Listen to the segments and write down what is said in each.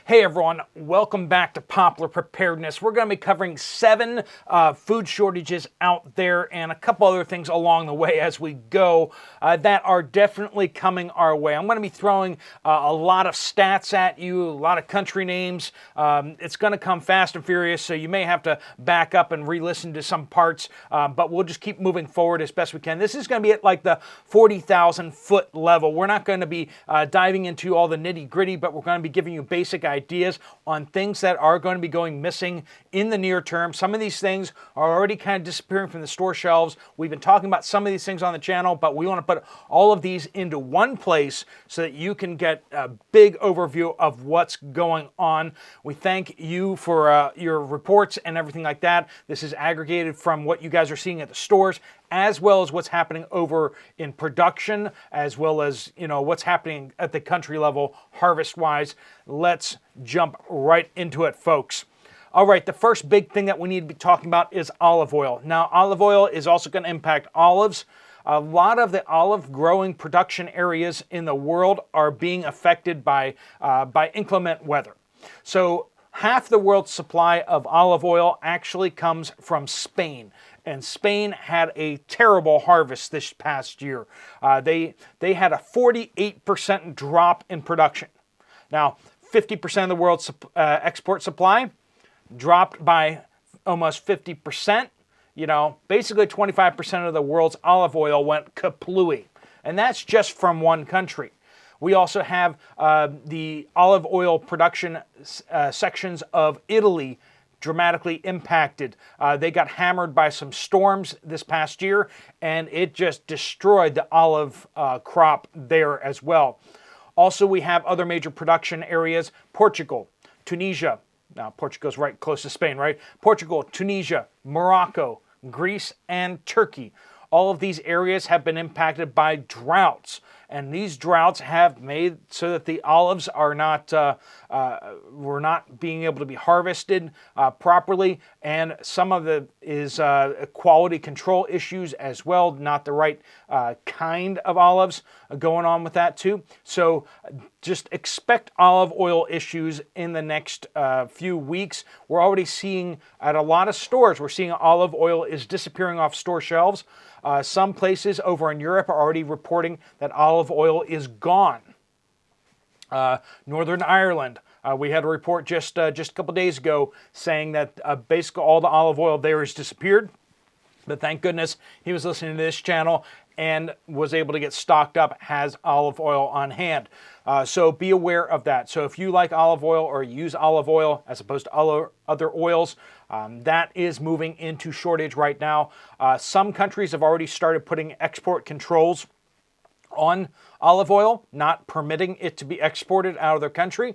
Hey everyone, welcome back to Poplar Preparedness. We're going to be covering 7 food shortages out there and a couple other things along the way as we go that are definitely coming our way. I'm going to be throwing a lot of stats at you, a lot of country names. It's going to come fast and furious, so you may have to back up and re-listen to some parts, but we'll just keep moving forward as best we can. This is going to be at like the 40,000 foot level. We're not going to be diving into all the nitty gritty, but we're going to be giving you basic ideas on things that are going to be going missing in the near term. Some of these things are already kind of disappearing from the store shelves. We've been talking about some of these things on the channel, but we want to put all of these into one place so that you can get a big overview of what's going on. We thank you for your reports and everything like that. This is aggregated from what you guys are seeing at the stores, as well as what's happening over in production, as well as, what's happening at the country level harvest-wise. Let's jump right into it, folks. All right, the first big thing that we need to be talking about is olive oil. Now, olive oil is also going to impact olives. A lot of the olive growing production areas in the world are being affected by inclement weather. So half the world's supply of olive oil actually comes from Spain. And Spain had a terrible harvest this past year. They had a 48% drop in production. Now, 50% of the world's export supply dropped by almost 50%. Basically 25% of the world's olive oil went kaplooey. And that's just from one country. We also have the olive oil production sections of Italy dramatically impacted. They got hammered by some storms this past year, and it just destroyed the olive crop there as well. Also, we have other major production areas: Portugal, Tunisia. Now, Portugal's right close to Spain, right? Portugal, Tunisia, Morocco, Greece, and Turkey. All of these areas have been impacted by droughts, and these droughts have made so that the olives are not were not being able to be harvested properly, and some of it is quality control issues as well, not the right kind of olives going on with that too. So just expect olive oil issues in the next few weeks. We're already seeing at a lot of stores, we're seeing olive oil is disappearing off store shelves. Some places over in Europe are already reporting that olive oil is gone. Northern Ireland, we had a report just a couple days ago saying that basically all the olive oil there has disappeared. But thank goodness he was listening to this channel and was able to get stocked up, has olive oil on hand. So be aware of that. So if you like olive oil or use olive oil as opposed to other oils, that is moving into shortage right now. Some countries have already started putting export controls on olive oil, not permitting it to be exported out of their country.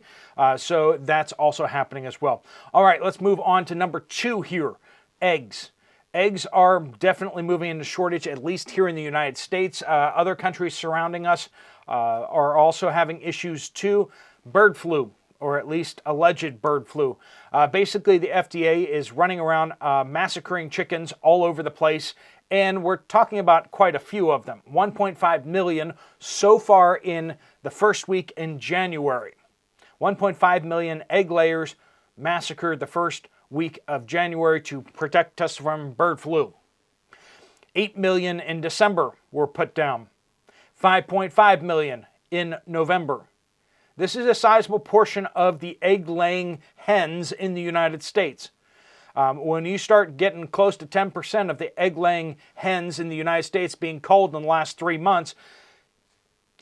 So that's also happening as well. All right, let's move on to number 2 here, eggs. Eggs are definitely moving into shortage, at least here in the United States. Other countries surrounding us are also having issues too. Bird flu, or at least alleged bird flu. Basically, the FDA is running around massacring chickens all over the place, and we're talking about quite a few of them. 1.5 million so far in the first week in January. 1.5 million egg layers massacred the first week of January to protect us from bird flu. 8 million in December were put down. 5.5 million in November. This is a sizable portion of the egg-laying hens in the United States. When you start getting close to 10% of the egg-laying hens in the United States being culled in the last 3 months,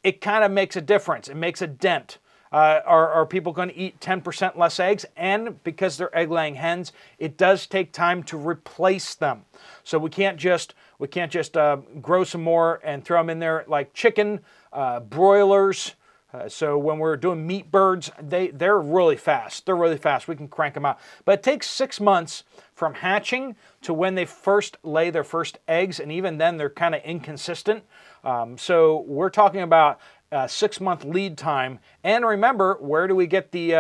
it kind of makes a difference. It makes a dent. Are people going to eat 10% less eggs? And because they're egg-laying hens, it does take time to replace them. So we can't just grow some more and throw them in there like chicken, broilers. So when we're doing meat birds, they're really fast. They're really fast. We can crank them out. But it takes 6 months from hatching to when they first lay their first eggs, and even then they're kind of inconsistent. So we're talking about 6-month lead time. And remember, where do we get the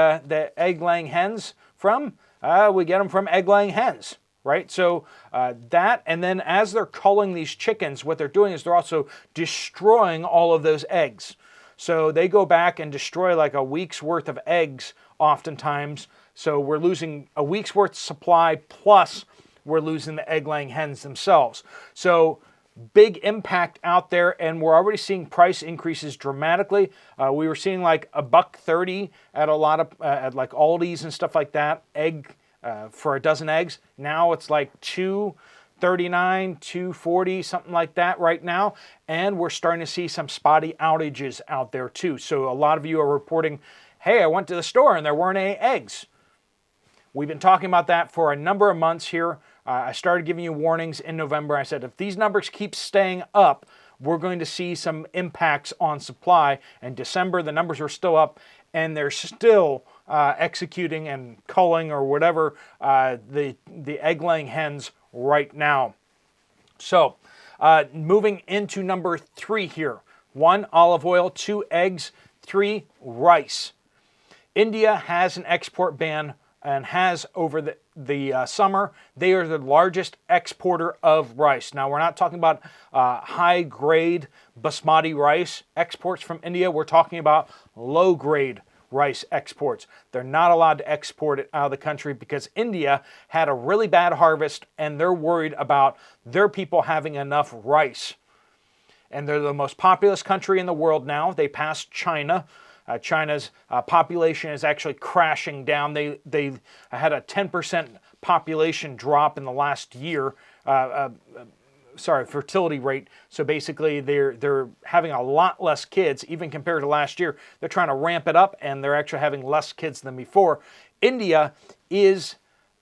egg-laying hens from? We get them from egg-laying hens, right? So that, and then as they're culling these chickens, what they're doing is they're also destroying all of those eggs. So they go back and destroy like a week's worth of eggs oftentimes. So we're losing a week's worth of supply, plus we're losing the egg-laying hens themselves. So big impact out there, and we're already seeing price increases dramatically. We were seeing like $1.30 at a lot of at like Aldi's and stuff like that, for a dozen eggs. Now it's like $2.39, $2.40, something like that right now. And we're starting to see some spotty outages out there too. So a lot of you are reporting, hey, I went to the store and there weren't any eggs. We've been talking about that for a number of months here. I started giving you warnings in November. I said, if these numbers keep staying up, we're going to see some impacts on supply. In December, the numbers are still up, and they're still executing and culling or whatever the egg-laying hens right now. So moving into number 3 here. 1, olive oil. 2, eggs. 3, rice. India has an export ban and has over the summer. They are the largest exporter of rice. Now, we're not talking about high-grade basmati rice exports from India. We're talking about low-grade rice exports. They're not allowed to export it out of the country because India had a really bad harvest, and they're worried about their people having enough rice. And they're the most populous country in the world now. They passed China. China's population is actually crashing down. They had a 10% population drop in the last year. Fertility rate. So basically, they're having a lot less kids, even compared to last year. They're trying to ramp it up, and they're actually having less kids than before. India is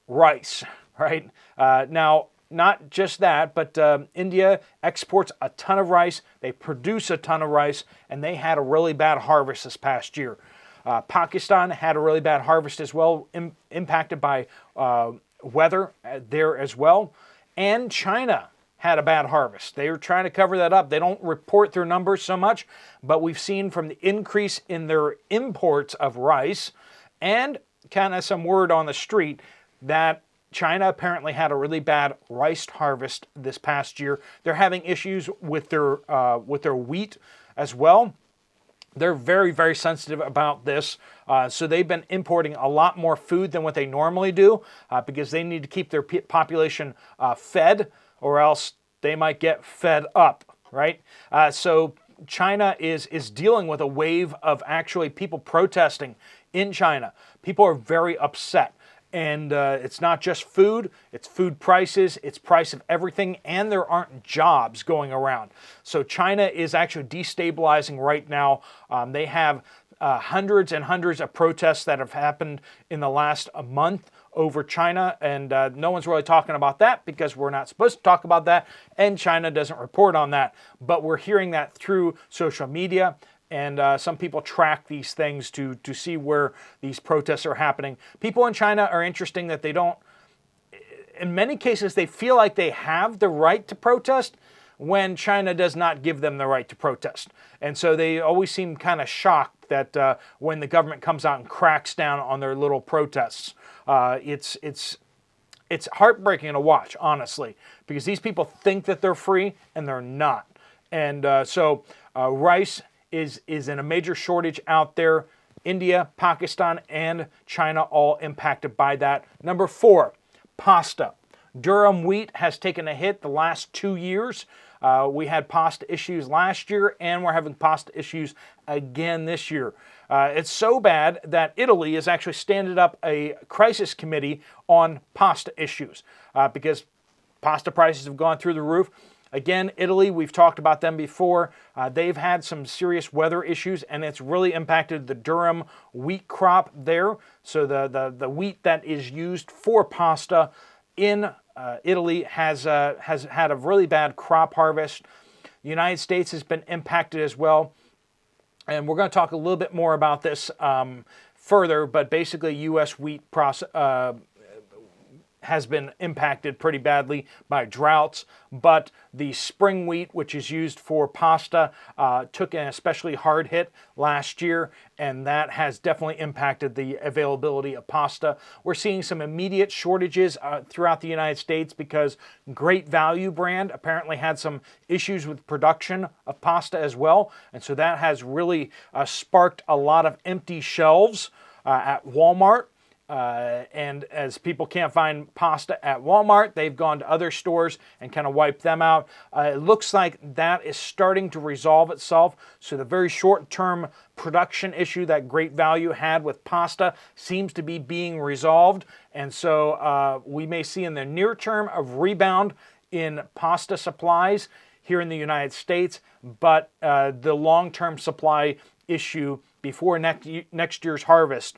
rice, right? Now, not just that, but India exports a ton of rice. They produce a ton of rice, and they had a really bad harvest this past year. Pakistan had a really bad harvest as well, impacted by weather there as well. And China had a bad harvest. They were trying to cover that up. They don't report their numbers so much, but we've seen from the increase in their imports of rice and kind of some word on the street that China apparently had a really bad rice harvest this past year. They're having issues with their wheat as well. They're very, very sensitive about this. So they've been importing a lot more food than what they normally do because they need to keep their population fed, or else they might get fed up, right? So China is dealing with a wave of actually people protesting in China. People are very upset. And it's not just food, it's food prices, it's price of everything, and there aren't jobs going around. So China is actually destabilizing right now. They have hundreds and hundreds of protests that have happened in the last month over China, and no one's really talking about that because we're not supposed to talk about that, and China doesn't report on that. But we're hearing that through social media. And some people track these things to see where these protests are happening. People in China are interesting that they don't, in many cases, they feel like they have the right to protest when China does not give them the right to protest. And so they always seem kind of shocked that when the government comes out and cracks down on their little protests. It's heartbreaking to watch, honestly, because these people think that they're free and they're not. And so rice is in a major shortage out there. India, Pakistan, and China all impacted by that. Number 4, pasta. Durum wheat has taken a hit the last 2 years. We had pasta issues last year, and we're having pasta issues again this year. It's so bad that Italy has actually standing up a crisis committee on pasta issues because pasta prices have gone through the roof. Again, Italy, we've talked about them before. They've had some serious weather issues, and it's really impacted the durum wheat crop there. So the wheat that is used for pasta in Italy has had a really bad crop harvest. The United States has been impacted as well. And we're going to talk a little bit more about this further, but basically U.S. wheat has been impacted pretty badly by droughts, but the spring wheat, which is used for pasta, took an especially hard hit last year, and that has definitely impacted the availability of pasta. We're seeing some immediate shortages throughout the United States because Great Value brand apparently had some issues with production of pasta as well, and so that has really sparked a lot of empty shelves at Walmart. And as people can't find pasta at Walmart, they've gone to other stores and kind of wiped them out. It looks like that is starting to resolve itself. So the very short-term production issue that Great Value had with pasta seems to be being resolved. And so we may see in the near term a rebound in pasta supplies here in the United States, but the long-term supply issue before next year's harvest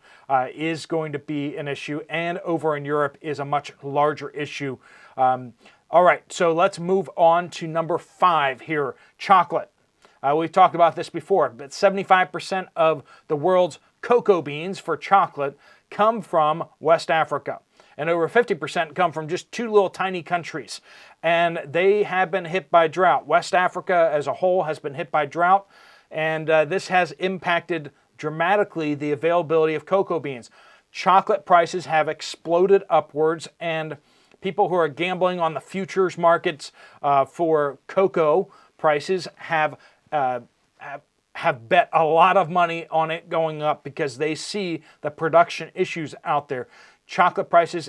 is going to be an issue, and over in Europe is a much larger issue. All right, so let's move on to number 5 here, chocolate. We've talked about this before, but 75% of the world's cocoa beans for chocolate come from West Africa, and over 50% come from just 2 little tiny countries, and they have been hit by drought. West Africa as a whole has been hit by drought, and this has impacted dramatically the availability of cocoa beans. Chocolate prices have exploded upwards, and people who are gambling on the futures markets for cocoa prices have bet a lot of money on it going up because they see the production issues out there. Chocolate prices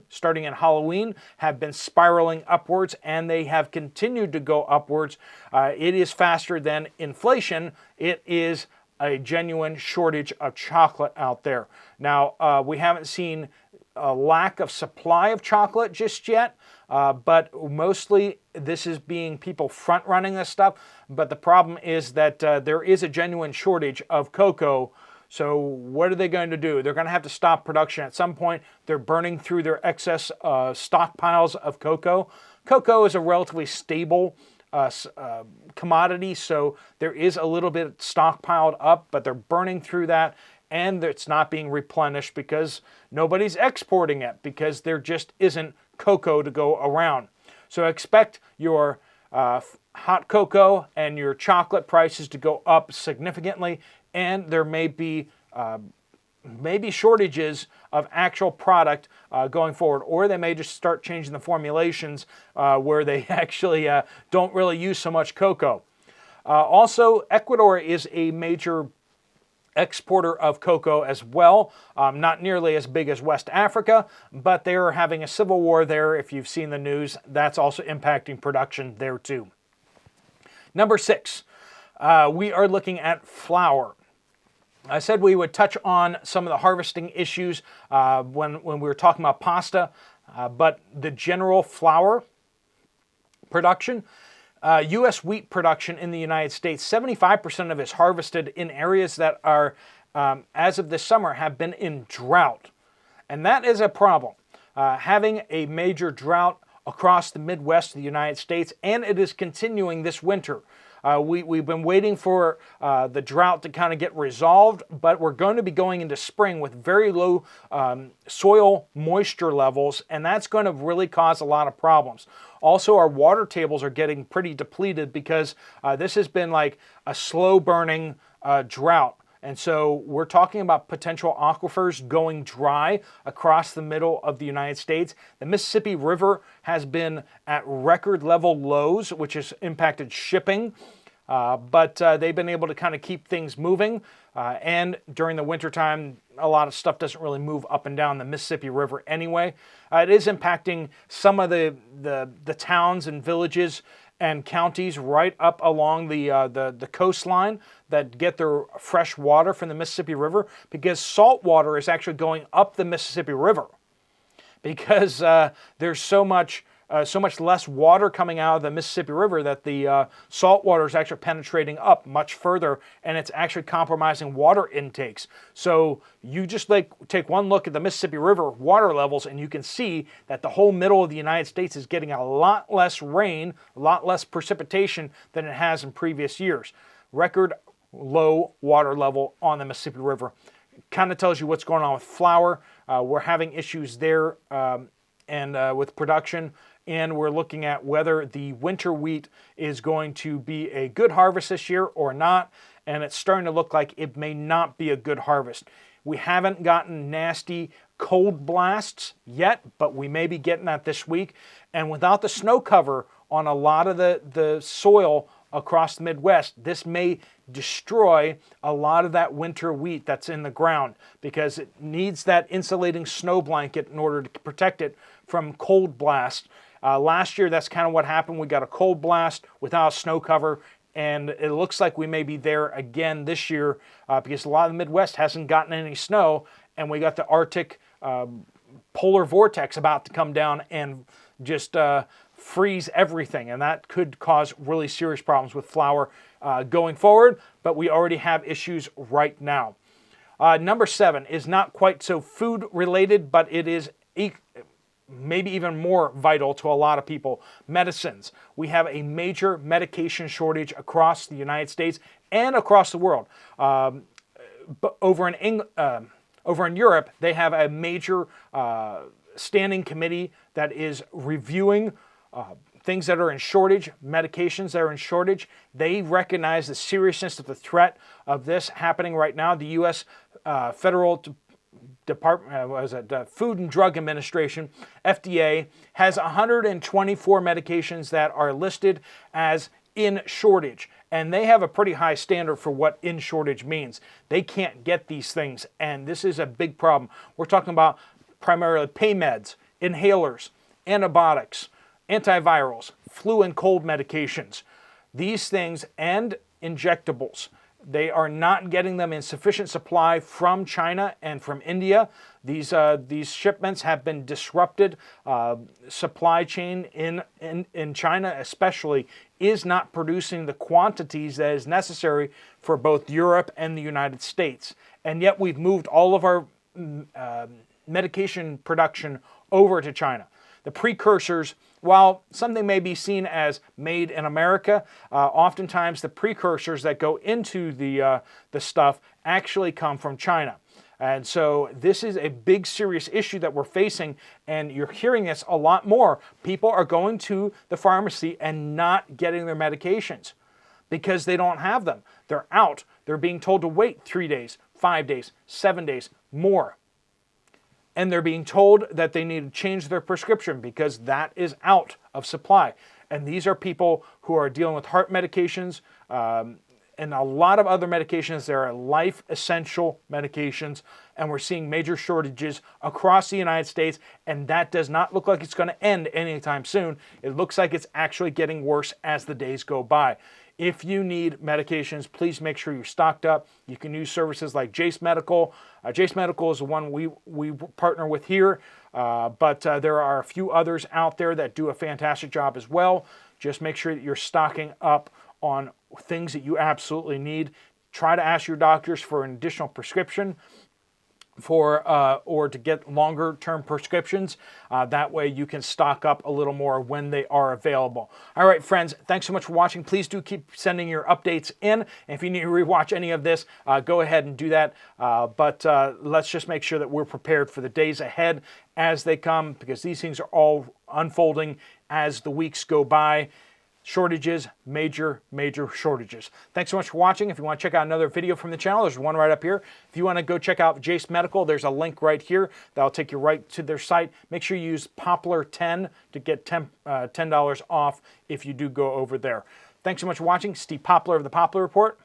starting in Halloween, have been spiraling upwards, and they have continued to go upwards. It is faster than inflation. It is a genuine shortage of chocolate out there. Now, we haven't seen a lack of supply of chocolate just yet, but mostly this is being people front-running this stuff. But the problem is that there is a genuine shortage of cocoa. So what are they going to do? They're going to have to stop production at some point. They're burning through their excess stockpiles of cocoa. Cocoa is a relatively stable commodity, so there is a little bit stockpiled up, but they're burning through that, and it's not being replenished because nobody's exporting it because there just isn't cocoa to go around. So expect your hot cocoa and your chocolate prices to go up significantly, and there may be shortages of actual product going forward, or they may just start changing the formulations where they actually don't really use so much cocoa. Also, Ecuador is a major exporter of cocoa as well, not nearly as big as West Africa, but they are having a civil war there. If you've seen the news, that's also impacting production there too. Number 6, we are looking at flour. I said we would touch on some of the harvesting issues when we were talking about pasta, but the general flour production, U.S. wheat production in the United States, 75% of it is harvested in areas that are, as of this summer, have been in drought. And that is a problem. Having a major drought across the Midwest of the United States, and it is continuing this winter. We've been waiting for the drought to kind of get resolved, but we're going to be going into spring with very low soil moisture levels, and that's going to really cause a lot of problems. Also, our water tables are getting pretty depleted because this has been like a slow-burning drought. And so we're talking about potential aquifers going dry across the middle of the United States. The Mississippi River has been at record level lows, which has impacted shipping. But they've been able to kind of keep things moving. And during the wintertime, a lot of stuff doesn't really move up and down the Mississippi River anyway. It is impacting some of the towns and villages and counties right up along the coastline that get their fresh water from the Mississippi River, because salt water is actually going up the Mississippi River because there's so much less water coming out of the Mississippi River that the salt water is actually penetrating up much further, and it's actually compromising water intakes. So you just take one look at the Mississippi River water levels, and you can see that the whole middle of the United States is getting a lot less rain, a lot less precipitation than it has in previous years. Record low water level on the Mississippi River. kind of tells you what's going on with flour. We're having issues there and with production, and we're looking at whether the winter wheat is going to be a good harvest this year or not, and it's starting to look like it may not be a good harvest. We haven't gotten nasty cold blasts yet, but we may be getting that this week, and without the snow cover on a lot of the soil across the Midwest, this may destroy a lot of that winter wheat that's in the ground because it needs that insulating snow blanket in order to protect it from cold blast. Last year, that's kind of what happened. We got a cold blast without snow cover, and it looks like we may be there again this year because a lot of the Midwest hasn't gotten any snow, and we got the Arctic polar vortex about to come down and just freeze everything, and that could cause really serious problems with flour going forward, but we already have issues right now. Number 7 is not quite so food related, but it is maybe even more vital to a lot of people. Medicines. We have a major medication shortage across the United States and across the world. But over in Europe, they have a major standing committee that is reviewing things that are in shortage, medications that are in shortage. They recognize the seriousness of the threat of this happening right now. The U.S. Federal Department, Food and Drug Administration, FDA, has 124 medications that are listed as in shortage. And they have a pretty high standard for what in shortage means. They can't get these things, and this is a big problem. We're talking about primarily pain meds, inhalers, antibiotics, antivirals, flu and cold medications. These things and injectables. They are not getting them in sufficient supply from China and from India. These shipments have been disrupted. Supply chain in China especially is not producing the quantities that is necessary for both Europe and the United States. And yet we've moved all of our medication production over to China. The precursors, while something may be seen as made in America, oftentimes the precursors that go into the stuff actually come from China. And so this is a big, serious issue that we're facing, and you're hearing this a lot more. People are going to the pharmacy and not getting their medications because they don't have them. They're out. They're being told to wait 3 days, 5 days, 7 days, more. And they're being told that they need to change their prescription because that is out of supply. And these are people who are dealing with heart medications and a lot of other medications. There are life essential medications, and we're seeing major shortages across the United States, and that does not look like it's going to end anytime soon. It looks like it's actually getting worse as the days go by. If you need medications, please make sure you're stocked up. You can use services like Jace Medical. Jace Medical is the one we partner with here, but there are a few others out there that do a fantastic job as well. Just make sure that you're stocking up on things that you absolutely need. Try to ask your doctors for an additional prescription or to get longer term prescriptions. That way you can stock up a little more when they are available. All right, friends, thanks so much for watching. Please do keep sending your updates in. And if you need to rewatch any of this, go ahead and do that. But let's just make sure that we're prepared for the days ahead as they come, because these things are all unfolding as the weeks go by. Shortages, major shortages. Thanks so much for watching. If you want to check out another video from the channel, there's one right up here. If you want to go check out Jace Medical, there's a link right here that'll take you right to their site. Make sure you use Poplar 10 to get $10 off if you do go over there. Thanks so much for watching. Steve Poplar of the Poplar Report.